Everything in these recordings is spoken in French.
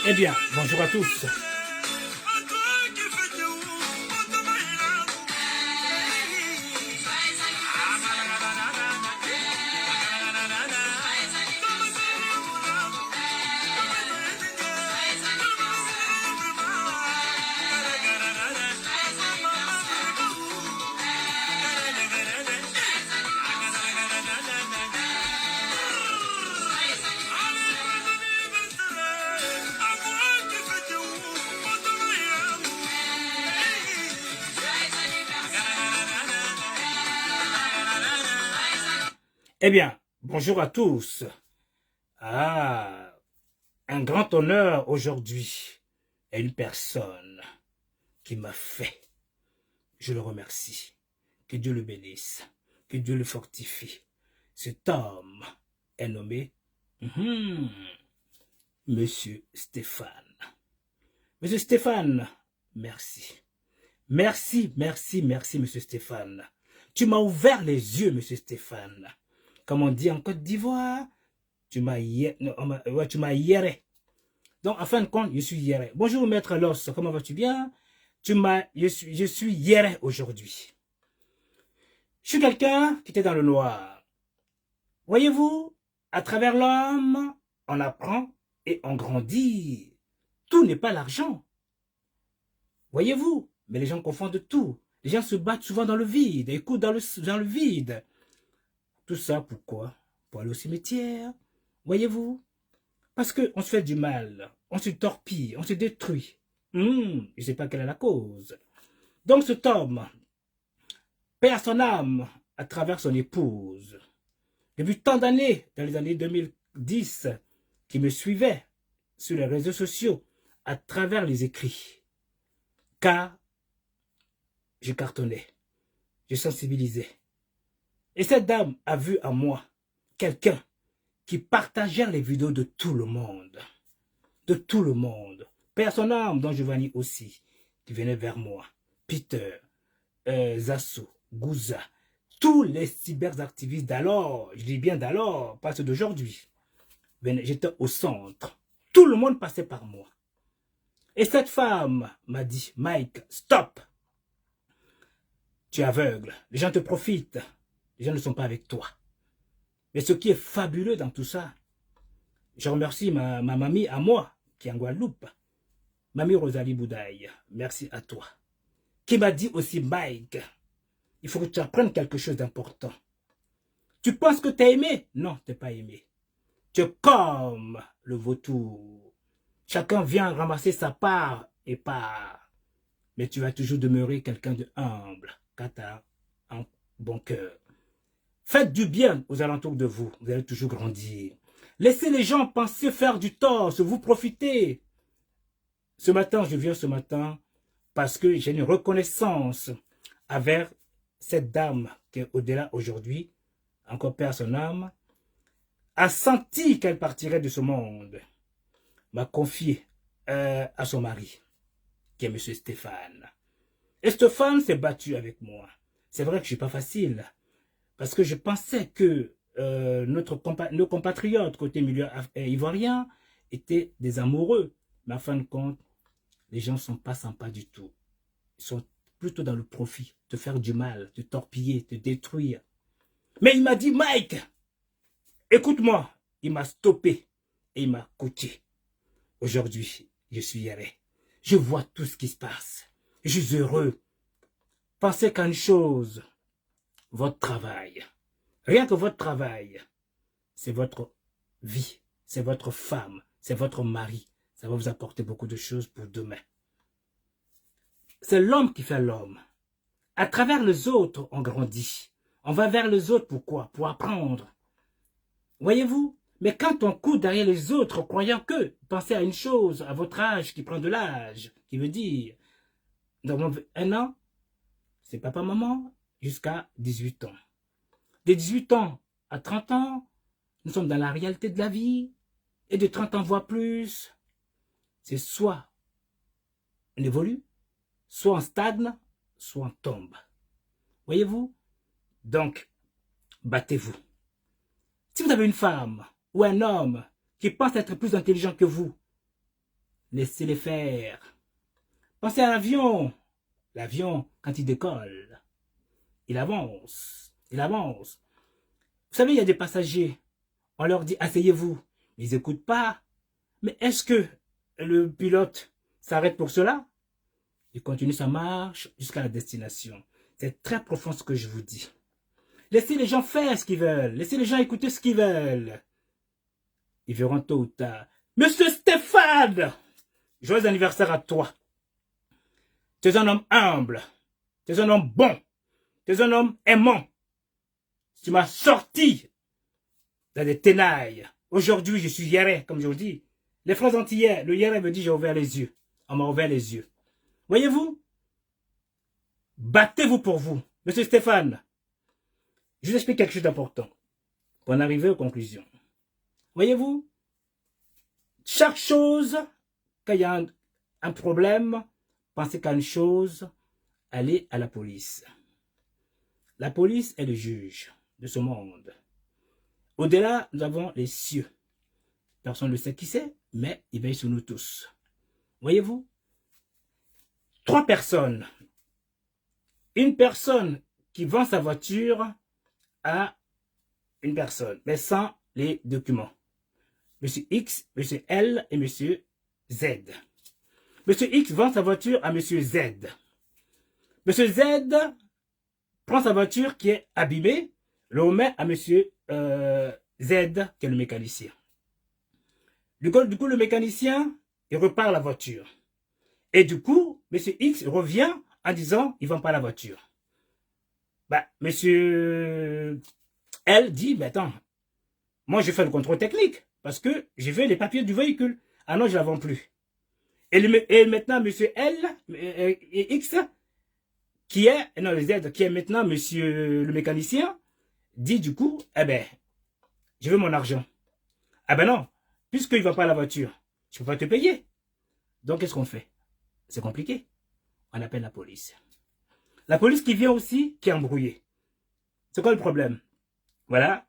Eh bien, bonjour à tous. Eh bien, bonjour à tous. Ah, un grand honneur aujourd'hui à une personne qui m'a fait. Je le remercie. Que Dieu le bénisse. Que Dieu le fortifie. Cet homme est nommé Monsieur Stéphane. Monsieur Stéphane, merci. Merci, merci, merci, Monsieur Stéphane. Tu m'as ouvert les yeux, Monsieur Stéphane. Comme on dit en Côte d'Ivoire, tu m'as hieré. Donc, en fin de compte, je suis hieré. Bonjour, Maître Loss, comment vas-tu bien? Je suis hieré aujourd'hui. Je suis quelqu'un qui était dans le noir. Voyez-vous, à travers l'homme, on apprend et on grandit. Tout n'est pas l'argent. Voyez-vous, mais les gens confondent tout. Les gens se battent souvent dans le vide, écoutent dans le vide. Tout ça, pourquoi? Pour aller au cimetière. Voyez-vous? Parce qu'on se fait du mal, on se torpille, on se détruit. Je ne sais pas quelle est la cause. Donc cet homme perd son âme à travers son épouse. Depuis tant d'années, dans les années 2010, qui me suivait sur les réseaux sociaux, à travers les écrits. Car je cartonnais, je sensibilisais. Et cette dame a vu en moi quelqu'un qui partageait les vidéos de tout le monde. De tout le monde. Père son âme, dont Giovanni aussi, qui venait vers moi. Peter, Zasso, Gouza, tous les cyberactivistes d'alors, je dis bien d'alors, pas ceux d'aujourd'hui. J'étais au centre. Tout le monde passait par moi. Et cette femme m'a dit, Mike, stop. Tu es aveugle, les gens te profitent, les gens ne sont pas avec toi. Mais ce qui est fabuleux dans tout ça, je remercie ma mamie à moi, qui est en Guadeloupe, Mamie Rosalie Boudaille, merci à toi, qui m'a dit aussi, Mike, il faut que tu apprennes quelque chose d'important. Tu penses que tu es aimé? Non, tu n'es pas aimé. Tu es comme le vautour. Chacun vient ramasser sa part et part. Mais tu vas toujours demeurer quelqu'un de humble, car tu as un bon cœur. Faites du bien aux alentours de vous, vous allez toujours grandir. Laissez les gens penser faire du tort, se vous profiter. Ce matin, je viens ce matin parce que j'ai une reconnaissance envers cette dame qui est au-delà aujourd'hui, encore perd son âme, a senti qu'elle partirait de ce monde, m'a confié à son mari, qui est M. Stéphane. Et Stéphane s'est battu avec moi. C'est vrai que je ne suis pas facile, parce que je pensais que nos compatriotes côté milieu ivoirien étaient des amoureux. Mais en fin de compte, les gens ne sont pas sympas du tout. Ils sont plutôt dans le profit, te faire du mal, te torpiller, te détruire. Mais il m'a dit, Mike, écoute-moi. Il m'a stoppé et il m'a coaché. Aujourd'hui, je suis hieré. Je vois tout ce qui se passe. Je suis heureux. Pensez qu'à une chose, votre travail. Rien que votre travail, c'est votre vie, c'est votre femme, c'est votre mari. Ça va vous apporter beaucoup de choses pour demain. C'est l'homme qui fait l'homme. À travers les autres, on grandit. On va vers les autres, pourquoi? Pour apprendre. Voyez-vous? Mais quand on court derrière les autres, croyant que, pensez à une chose, à votre âge qui prend de l'âge, qui veut dire, dans 1 an, c'est papa-maman, jusqu'à 18 ans. De 18 ans à 30 ans, nous sommes dans la réalité de la vie, et de 30 ans voire plus, c'est soit on évolue, soit on stagne, soit on tombe. Voyez-vous? Donc, battez-vous. Si vous avez une femme ou un homme qui pense être plus intelligent que vous, Laissez-les faire. Pensez à l'avion. L'avion, quand il décolle, il avance. Il avance. Vous savez, il y a des passagers. On leur dit, asseyez-vous. Ils n'écoutent pas. Mais est-ce que le pilote s'arrête pour cela? Il continue sa marche jusqu'à la destination. C'est très profond ce que je vous dis. Laissez les gens faire ce qu'ils veulent. Laissez les gens écouter ce qu'ils veulent. Ils verront tôt ou tard. Monsieur Stéphane, joyeux anniversaire à toi. Tu es un homme humble. Tu es un homme bon. Tu es un homme aimant. Tu m'as sorti dans des ténailles. Aujourd'hui, je suis Yéré, comme je vous dis. Les phrases antillais, le Yéré me dit j'ai ouvert les yeux. On m'a ouvert les yeux. Voyez-vous? Battez-vous pour vous. Monsieur Stéphane, je vous explique quelque chose d'important pour en arriver aux conclusions. Voyez-vous? Chaque chose, quand il y a un problème, pensez qu'à une chose, allez à la police. La police est le juge de ce monde. Au-delà, nous avons les cieux. Personne ne sait qui c'est, mais il veille sur nous tous. Voyez-vous? 3 personnes. Une personne qui vend sa voiture à une personne, mais sans les documents. Monsieur X, Monsieur L et Monsieur Z. Monsieur X vend sa voiture à Monsieur Z. Monsieur Z prend sa voiture qui est abîmée, le remet à Monsieur Z, qui est le mécanicien. Du coup, le mécanicien, il repart la voiture. Et du coup, Monsieur X revient en disant, il ne vend pas la voiture. Bah, Monsieur L dit, mais attends, moi je fais le contrôle technique, parce que j'ai vu les papiers du véhicule. Ah non, je ne la vends plus. Et maintenant, Monsieur L et X, qui est maintenant Monsieur le mécanicien, dit du coup, eh ben, je veux mon argent. Ah ben non, puisqu'il ne vend pas la voiture, je ne peux pas te payer. Donc, qu'est-ce qu'on fait? C'est compliqué. On appelle la police. La police qui vient aussi, qui est embrouillée. C'est quoi le problème? Voilà.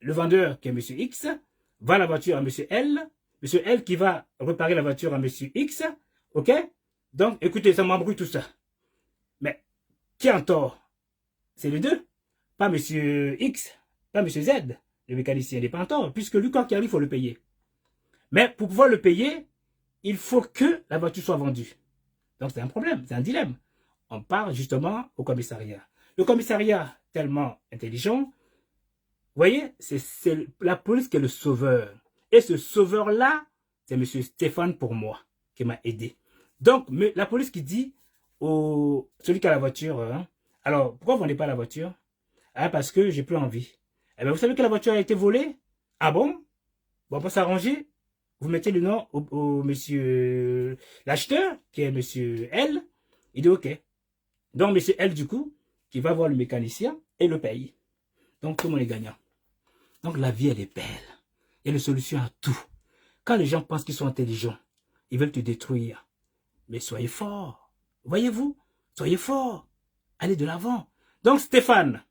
Le vendeur, qui est Monsieur X, vend la voiture à Monsieur L. Monsieur L qui va réparer la voiture à Monsieur X. OK? Donc, écoutez, ça m'embrouille tout ça. Mais, qui est en tort? C'est les deux. Pas Monsieur X, pas Monsieur Z. Le mécanicien n'est pas en tort, puisque lui, quand il arrive, il faut le payer. Mais pour pouvoir le payer, il faut que la voiture soit vendue. Donc c'est un problème, c'est un dilemme. On part justement au commissariat. Le commissariat, tellement intelligent, vous voyez, c'est la police qui est le sauveur. Et ce sauveur-là, c'est M. Stéphane pour moi, qui m'a aidé. Donc, la police qui dit au celui qui a la voiture, hein, alors, pourquoi vous ne vendez pas la voiture? Ah, parce que j'ai plus envie. Eh bien, vous savez que la voiture a été volée? Ah bon? Bon, pour s'arranger, vous mettez le nom au monsieur l'acheteur, qui est monsieur L. Il dit OK. Donc, monsieur L, du coup, qui va voir le mécanicien et le paye. Donc, tout le monde est gagnant. Donc, la vie, elle est belle. Il y a une solution à tout. Quand les gens pensent qu'ils sont intelligents, ils veulent te détruire. Mais soyez forts. Voyez-vous? Soyez forts. Allez de l'avant. Donc, Stéphane,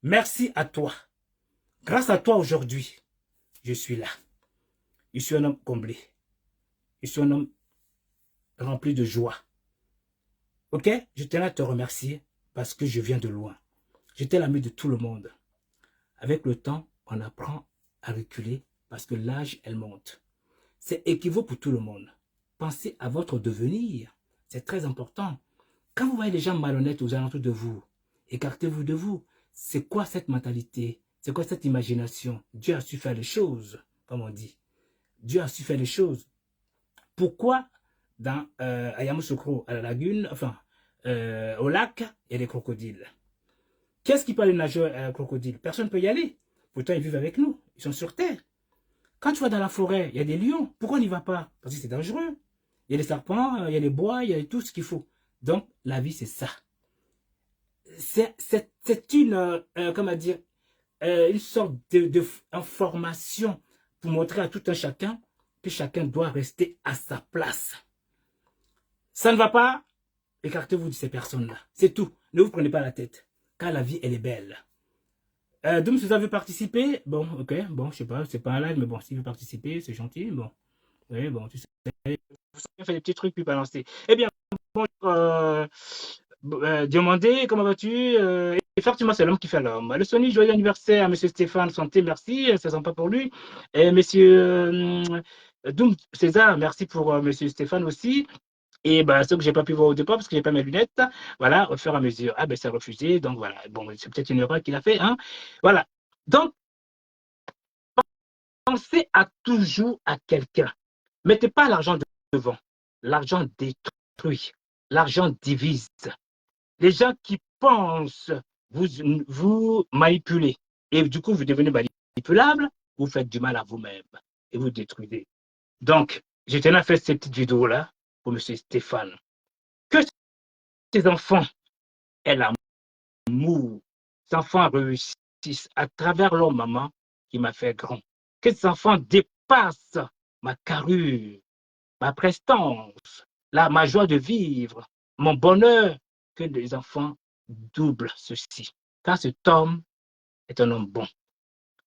merci à toi. Grâce à toi aujourd'hui, je suis là. Je suis un homme comblé. Je suis un homme rempli de joie. Ok? Je tiens à te remercier parce que je viens de loin. J'étais l'ami de tout le monde. Avec le temps, on apprend à reculer parce que l'âge, elle monte. C'est équivaut pour tout le monde. Pensez à votre devenir. C'est très important. Quand vous voyez les gens malhonnêtes aux alentours de vous, écartez-vous de vous. C'est quoi cette mentalité? C'est quoi cette imagination? Dieu a su faire les choses, comme on dit. Dieu a su faire les choses. Pourquoi dans à Yamoussoukro, à la lagune, enfin, au lac, il y a des crocodiles? Qu'est-ce qui peut aller nager à un crocodile? Personne ne peut y aller. Pourtant, ils vivent avec nous. Ils sont sur terre. Quand tu vas dans la forêt, il y a des lions. Pourquoi on n'y va pas? Parce que c'est dangereux. Il y a les serpents, il y a les bois, il y a tout ce qu'il faut. Donc, la vie, c'est ça. C'est une, comment dire, une sorte d'information pour montrer à tout un chacun que chacun doit rester à sa place. Ça ne va pas, écartez-vous de ces personnes-là. C'est tout. Ne vous prenez pas la tête. Car la vie, elle est belle. Donc, si vous avez participé, bon, ok, bon, je sais pas, c'est pas un live, mais bon, si vous participez, c'est gentil, bon. Oui, bon, tu sais, vous fait des petits trucs puis balancer. Eh bien, bonjour, Diomandé, comment vas-tu? Effectivement, c'est l'homme qui fait l'homme. Le Sony, joyeux anniversaire à monsieur Stéphane, santé, merci, ça sent pas pour lui. Et monsieur Doum César, merci pour monsieur Stéphane aussi. Et bah, ce que j'ai pas pu voir au départ parce que j'ai pas mes lunettes, voilà, au fur et à mesure. Ah ben, c'est refusé, donc voilà. Bon, c'est peut-être une erreur qu'il a fait, hein. Voilà. Donc, pensez à toujours à quelqu'un. Mettez pas l'argent devant. L'argent détruit. L'argent divise. Les gens qui pensent vous, vous manipuler et du coup vous devenez manipulable, vous faites du mal à vous-même et vous détruisez. Donc, je tenais à faire cette petite vidéo-là pour M. Stéphane. Que ces enfants aient l'amour, ces enfants réussissent à travers leur maman qui m'a fait grand. Que ces enfants dépassent ma carrure, ma prestance, ma joie de vivre, mon bonheur, que les enfants doublent ceci. Car cet homme est un homme bon.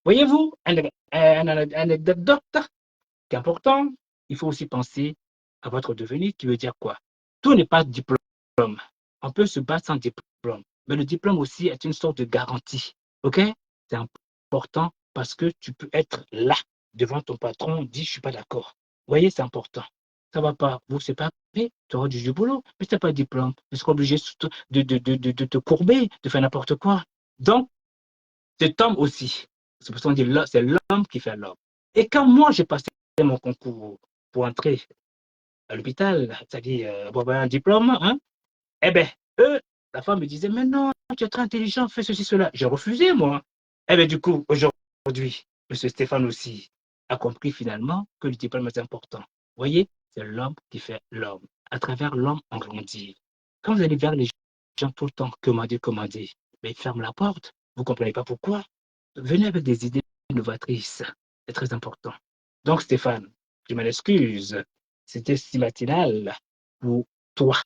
Voyez-vous, un anecdote qui est important, il faut aussi penser à votre devenir, qui veut dire quoi? Tout n'est pas diplôme. On peut se battre sans diplôme, mais le diplôme aussi est une sorte de garantie. OK? C'est important parce que tu peux être là devant ton patron, dit je suis pas d'accord. Vous voyez, c'est important. Ça va pas, vous c'est pas tu auras du boulot, mais tu n'as pas de diplôme. Tu seras obligé de te courber, de faire n'importe quoi. Donc, cet homme aussi, c'est pour ça qu'on dit c'est l'homme qui fait l'homme. Et quand moi j'ai passé mon concours pour entrer à l'hôpital, c'est-à-dire pour avoir un diplôme, hein, eh bien, eux, la femme me disait, mais non, tu es très intelligent, fais ceci, cela. J'ai refusé, moi. Eh bien, du coup, aujourd'hui, M. Stéphane aussi a compris finalement que le diplôme est important. Vous voyez, c'est l'homme qui fait l'homme. À travers l'homme, on grandit. Quand vous allez vers les gens tout le temps, commandez, mais ils ferment la porte. Vous ne comprenez pas pourquoi. Venez avec des idées novatrices. C'est très important. Donc, Stéphane, je m'en excuse. C'était si matinal pour toi,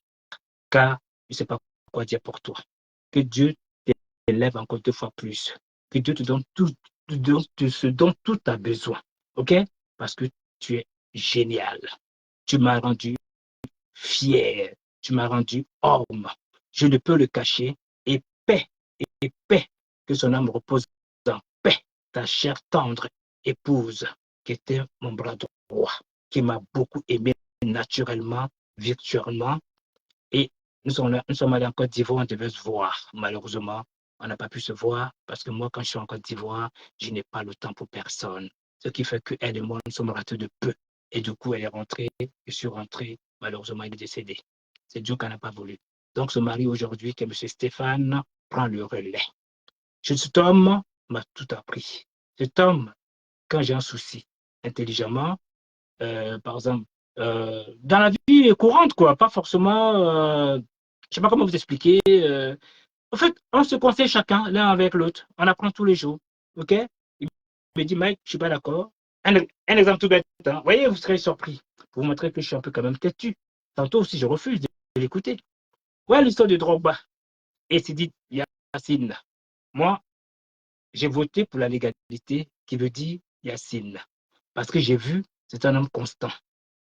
car je ne sais pas quoi dire pour toi. Que Dieu t'élève encore 2 fois plus. Que Dieu te donne tout, ce dont tout a besoin. OK? Parce que tu es génial. Tu m'as rendu fier. Tu m'as rendu homme. Je ne peux le cacher. Et paix, et paix, que son âme repose en paix. Ta chère tendre épouse, qui était mon bras droit, qui m'a beaucoup aimé naturellement, virtuellement. Et nous sommes allés en Côte d'Ivoire, on devait se voir. Malheureusement, on n'a pas pu se voir parce que moi, quand je suis en Côte d'Ivoire, je n'ai pas le temps pour personne. Ce qui fait qu'elle et moi, nous sommes ratés de peu. Et du coup, elle est rentrée, je suis rentré. Malheureusement, il est décédé. C'est Dieu qui n'a pas voulu. Donc, ce mari aujourd'hui, qui est M. Stéphane, prend le relais. Cet homme m'a tout appris. Cet homme, quand j'ai un souci, intelligemment, par exemple, dans la vie courante, quoi, pas forcément, je ne sais pas comment vous expliquer. En fait, on se conseille chacun l'un avec l'autre. On apprend tous les jours. OK? Il me dit, Mike, je ne suis pas d'accord. Un exemple tout bête. Hein. Vous voyez, vous serez surpris. Pour vous montrer que je suis un peu quand même têtu. Tantôt aussi, je refuse de l'écouter. Ouais, l'histoire de Drogba. Et c'est dit, Yacine. Moi, j'ai voté pour la légalité qui veut dire Yacine. Parce que j'ai vu, c'est un homme constant.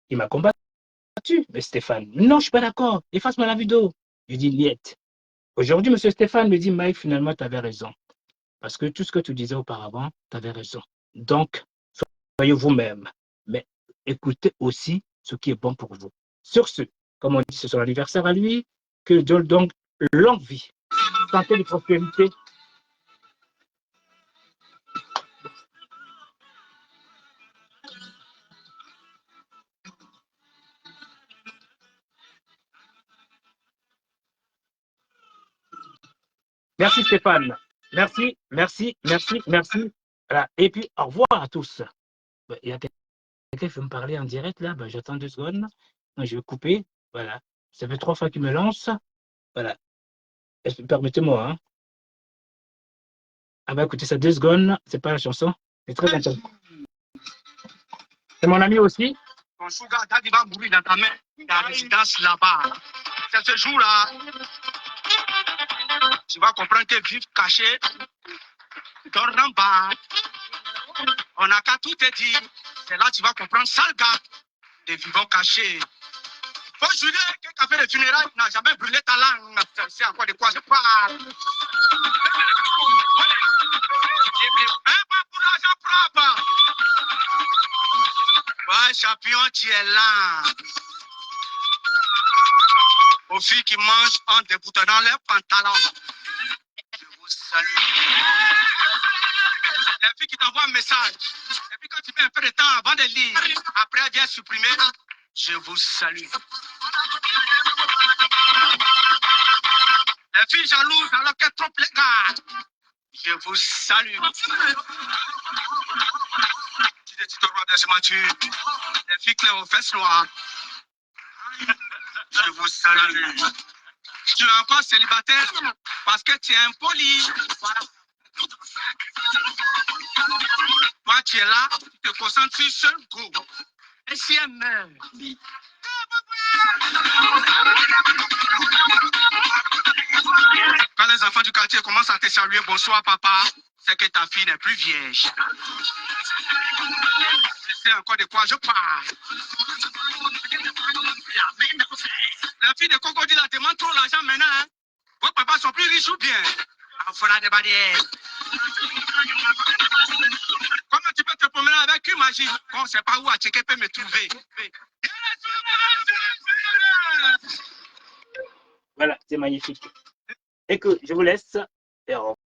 Il m'a combattu. Mais Stéphane, non, je ne suis pas d'accord. Efface-moi la vidéo. Je dis, Liette. Aujourd'hui, M. Stéphane me dit, Mike, finalement, tu avais raison. Parce que tout ce que tu disais auparavant, tu avais raison. Donc, soyez vous-même. Mais écoutez aussi ce qui est bon pour vous. Sur ce, comme on dit, c'est son anniversaire à lui, que Dieu donne longue vie, santé et prospérité. Merci Stéphane. Merci, merci, merci, merci. Voilà. Et puis, au revoir à tous. Il y a quelqu'un qui veut me parler en direct là, j'attends 2 secondes. Non, je vais couper. Voilà. Ça fait 3 fois qu'il me lance. Voilà. Permettez-moi. Hein. Ah écoutez, ça 2 secondes. C'est pas la chanson. C'est très intéressant. C'est mon ami aussi. Ton sugar daddy va mourir dans ta main. Ta résidence là-bas. C'est ce jour-là. Tu vas comprendre que vivre caché, dormant bas. On n'a qu'à tout te dire. C'est là que tu vas comprendre, sale gars. des vivants cachés. Faut jurer que qu'a fait les funérailles n'a jamais brûlé ta langue. C'est à quoi de quoi je parle. Un pas pour l'argent propre. Ouais, champion, tu es là. Aux filles qui mangent en déboutonnant leurs pantalons. Je vous salue. Les filles qui t'envoient un message. Et puis quand tu mets un peu de temps avant de lire, après elle vient supprimer. Je vous salue. Les filles jalouses alors qu'elles trompent les gars. Je vous salue. Tu dis tu te roi de mature. Les filles claires aux fesses noires. Je vous salue. Tu es encore célibataire parce que tu es impoli. Voilà. Toi, tu es là, tu te concentres sur seul go. Et si elle meurt? Quand les enfants du quartier commencent à te saluer bonsoir papa, c'est que ta fille n'est plus vierge. Je sais encore de quoi je parle. La fille de Coco dit la demande trop l'argent maintenant. Hein? Vos papas sont plus riches ou bien? En fera des barrières. Comment tu peux te promener avec une magie? On ne sait pas où Atcheke peut me trouver. Voilà, c'est magnifique. Et que je vous laisse. Et au revoir.